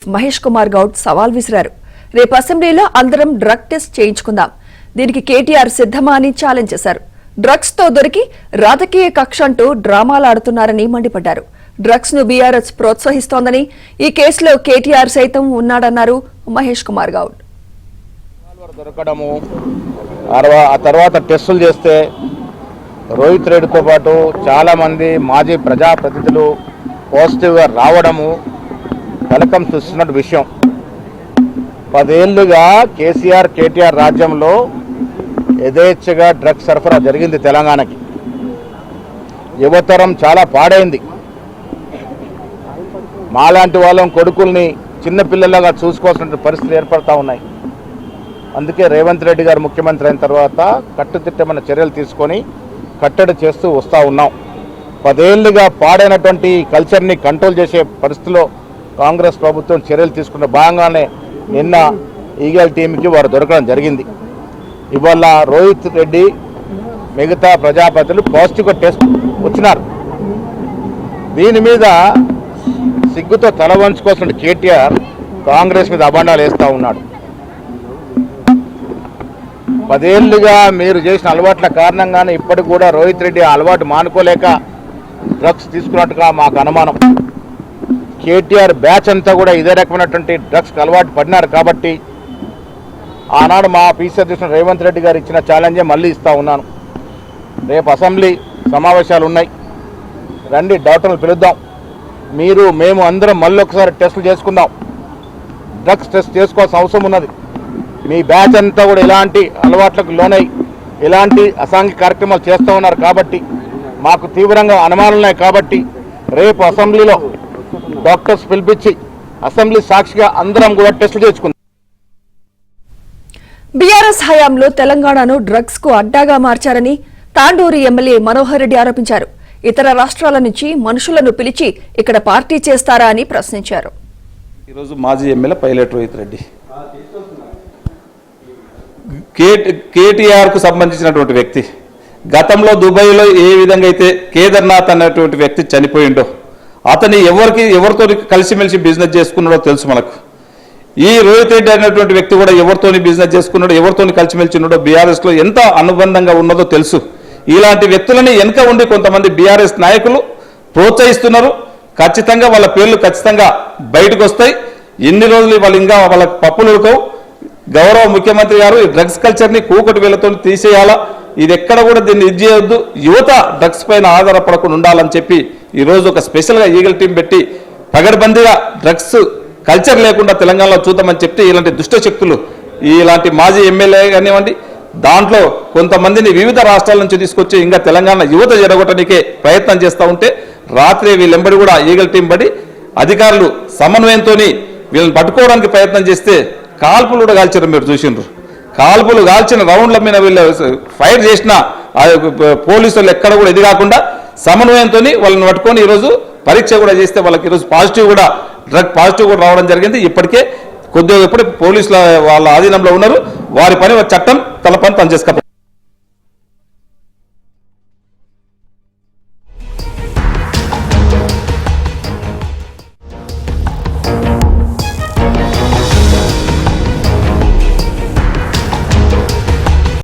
మహేష్ కుమార్ గౌడ్ సవాల్ విసిరారు. రేపు అసెంబ్లీలో అందరం డ్రగ్ టెస్ట్ చేయించుకుందాం, దీనికి కేటీఆర్ సిద్ధమా అని ఛాలెంజ్ చేశారు. డ్రగ్స్ తో దొరికి రాజకీయ కక్ష అంటూ డ్రామాలాడుతున్నారని మండిపడ్డారు. డ్రగ్స్ ను బీఆర్ఎస్ ప్రోత్సహిస్తోందని, ఈ కేసులో కేటీఆర్ సైతం ఉన్నాడన్నారు మహేష్ కుమార్ గౌడ్. ఆ తర్వాత టెస్టులు చేస్తే రోహిత్ రెడ్డితో పాటు చాలా మంది మాజీ ప్రజాప్రతినిధులు పాజిటివ్గా రావడము కలకం చూస్తున్న విషయం. 10 ఏళ్లుగా కేటీఆర్ రాజ్యంలో యథేచ్ఛగా డ్రగ్స్ సరఫరా జరిగింది తెలంగాణకి. యువతరం చాలా పాడైంది. మాలాంటి వాళ్ళం కొడుకుల్ని చిన్నపిల్లలుగా చూసుకోవాల్సిన పరిస్థితులు ఏర్పడతా ఉన్నాయి. అందుకే రేవంత్ రెడ్డి గారు ముఖ్యమంత్రి అయిన తర్వాత కట్టుదిట్టమైన చర్యలు తీసుకొని కట్టడి చేస్తూ వస్తూ ఉన్నాం. 10 ఏళ్లుగా పాడైనటువంటి కల్చర్ని కంట్రోల్ చేసే పరిస్థితిలో కాంగ్రెస్ ప్రభుత్వం చర్యలు తీసుకున్న భాగంగానే నిన్న ఈగల్ టీంకి వారు దొరకడం జరిగింది. ఇవాళ రోహిత్ రెడ్డి మిగతా ప్రజాప్రతినిధులు పాజిటివ్గా టెస్ట్ వచ్చినారు. దీని మీద సిగ్గుతో తల వంచుకోవాల్సిన కేటీఆర్ కాంగ్రెస్ మీద అభండాలు వేస్తూ ఉన్నాడు. 10 ఏళ్లుగా మీరు చేసిన అలవాట్ల కారణంగానే ఇప్పటికి కూడా రోహిత్ రెడ్డి అలవాటు మానుకోలేక డ్రగ్స్ తీసుకున్నట్టుగా మాకు అనుమానం. కేటీఆర్ బ్యాచ్ అంతా కూడా ఇదే రకమైనటువంటి డ్రగ్స్కి అలవాటు పడినారు. కాబట్టి ఆనాడు మా పీసీ అధ్యక్షుడు రేవంత్ రెడ్డి గారు ఇచ్చిన ఛాలెంజే మళ్ళీ ఇస్తూ ఉన్నాను. రేపు అసెంబ్లీ సమావేశాలు ఉన్నాయి, రండి డాక్టర్లు పిలుద్దాం, మేము అందరం మళ్ళీ ఒకసారి టెస్టులు చేసుకుందాం. డ్రగ్స్ టెస్ట్ చేసుకోవాల్సిన అవసరం ఉన్నది. మీ బ్యాచ్ అంతా కూడా ఇలాంటి అలవాట్లకు లోనై ఇలాంటి అసాంఘిక కార్యక్రమాలు చేస్తూ ఉన్నారు. కాబట్టి మాకు తీవ్రంగా అనుమానాలు ఉన్నాయి. కాబట్టి రేపు అసెంబ్లీలో డాక్టర్స్ పిలిపించి అసెంబ్లీ సాక్షిగా అందరం కూడా టెస్టులు చేసుకుందాం. బీఆర్ఎస్ హయాంలో తెలంగాణను డ్రగ్స్ కు అడ్డాగా మార్చారని తాండూరు ఎమ్మెల్యే మనోహర్ రెడ్డి ఆరోపించారు. ఇతర రాష్ట్రాల నుంచి మనుషులను పిలిచి ఇక్కడ పార్టీ చేస్తారా అని ప్రశ్నించారు. ఈరోజు మాజీ ఎమ్మెల్యే పైలట్ రోహిత్ రెడ్డి కేటీఆర్ కు సంబంధించినటువంటి వ్యక్తి, గతంలో దుబాయ్లో ఏ విధంగా అయితే కేదార్నాథ్ అనేటువంటి వ్యక్తి చనిపోయిండో, అతని ఎవరితో కలిసిమెలిసి బిజినెస్ చేసుకున్నాడో తెలుసు మనకు. ఈ రోహిత్ రెడ్డి అనేటువంటి వ్యక్తి కూడా ఎవరితోని బిజినెస్ చేసుకున్నాడో, ఎవరితోని కలిసిమెలిసి ఉన్నాడో, బీఆర్ఎస్ లో ఎంత అనుబంధంగా ఉన్నదో తెలుసు. ఇలాంటి వ్యక్తులని వెనక ఉండి కొంతమంది బీఆర్ఎస్ నాయకులు ప్రోత్సహిస్తున్నారు. ఖచ్చితంగా వాళ్ళ పేర్లు ఖచ్చితంగా బయటకు వస్తాయి. ఎన్ని రోజులు వాళ్ళు ఇంకా వాళ్ళ పప్పులు ఉడకవు. గౌరవ ముఖ్యమంత్రి గారు ఈ డ్రగ్స్ కల్చర్ని కూకటి వేలతో తీసేయాలా, ఇది ఎక్కడ కూడా దీన్ని ఇది చేయొద్దు, యువత డ్రగ్స్ పైన ఆధారపడకుండా ఉండాలని చెప్పి ఈరోజు ఒక స్పెషల్గా ఈగల్ టీం పెట్టి పగడ్బందీగా డ్రగ్స్ కల్చర్ లేకుండా తెలంగాణలో చూద్దామని చెప్తే ఇలాంటి దుష్ట శక్తులు, ఇలాంటి మాజీ ఎమ్మెల్యే కానివ్వండి, దాంట్లో కొంతమందిని వివిధ రాష్ట్రాల నుంచి తీసుకొచ్చి ఇంకా తెలంగాణ యువత జరగొట్టడానికే ప్రయత్నం చేస్తూ ఉంటే రాత్రి వీళ్ళెంబడి కూడా ఈగల్ టీం పడి అధికారులు సమన్వయంతో వీళ్ళని పట్టుకోవడానికి ప్రయత్నం చేస్తే కాల్పులు కూడా కాల్చారు. మీరు చూసిండ్రు, కాల్పులు కాల్చిన రౌండ్ల మీద వీళ్ళు ఫైర్ చేసిన పోలీసులు ఎక్కడ కూడా ఇది కాకుండా సమన్వయంతో వాళ్ళని పట్టుకొని ఈరోజు పరీక్ష కూడా చేస్తే వాళ్ళకి ఈరోజు డ్రగ్ పాజిటివ్ కూడా రావడం జరిగింది. ఇప్పటికే కొద్దిగా పోలీసుల వాళ్ళ ఆధీనంలో ఉన్నారు. వారి పని చట్టం తన పని తను చేసుకపోతుంది.